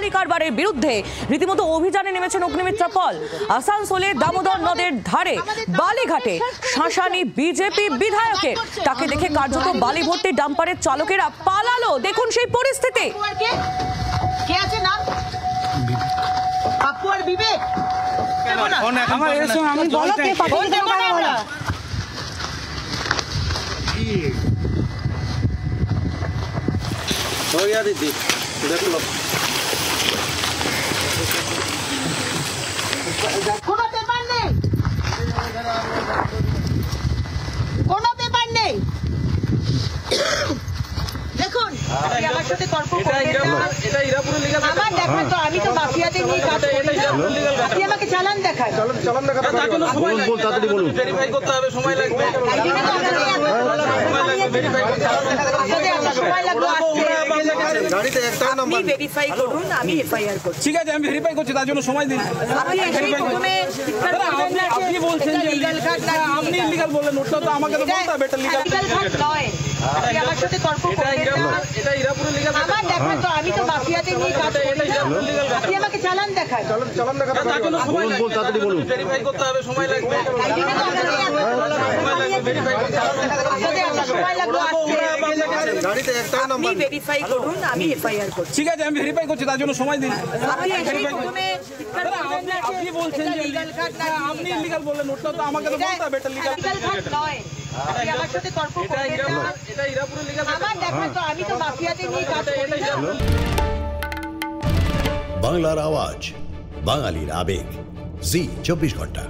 বালি কারবারের বিরুদ্ধে রীতিমতো অভিযানে নেমেছেন অগ্নিমিত্রা পল। আসানসোলে দামোদর নদের ধারে বালিঘাটে শাসানি বিজেপি বিধায়কের, তাকে দেখে কার্যত বালি ভর্তি ডাম্পারের চালকেরা পালালো। দেখুন সেই পরিস্থিতি। दीदी देख लो কোনো পেপার নেই, কোনো পেপার নেই। দেখুন আমার সাথে তর্ক করবেন না। আমার দেখা তো আমি তো মাফিয়াতে নিয়ে কাজ করি না। আপনি আমাকে চালান দেখান। চালান দেখাতে বলুন তাড়াতাড়ি বলুন। ভেরিফাই করতে হবে, সময় লাগবে। গাড়িতে একটা নাম্বার আপনি ভেরিফাই করুন, আমি এফআইআর করব। ঠিক আছে, আমি ভেরিফাই করছি, তার জন্য সময় দিন। আপনি প্রথমে আপনি বলছেন যে আপনি ইলিগাল বললেন, ওটা তো আমাকে তো বলতে হবে এটা লিগাল নয়। আপনি আমার সাথে তর্ক করবেন না। এটা ইরাপুরে লিগাল। আমার দেখা তো আমি তো মাফিয়াতে নিয়ে কাজ করি না। আপনি আমাকে চালান দেখান। চালান দেখাতে বলুন তাড়াতাড়ি বলুন। ভেরিফাই করতে হবে, সময় লাগবে। গাড়িতে একটা আপনি নাম্বার ভেরিফাই করুন, আমি এফআইআর করব। ঠিক আছে, আমি ভেরিফাই করছি, তার জন্য সময় দিন। আপনি প্রথমে আপনি বলছেন যে আপনি ইলিগাল বললেন, ওটা তো আমাকে তো বলতে হবে এটা লিগাল নয়। আপনি আমার সাথে তর্ক করবেন না। এটা ইরাপুরে লিগাল। আমার দেখা তো আমি তো মাফিয়াতে নিয়ে কাজ করি না। বাংলার আওয়াজ, বাঙালির আবেগ, জি 24 ঘন্টা।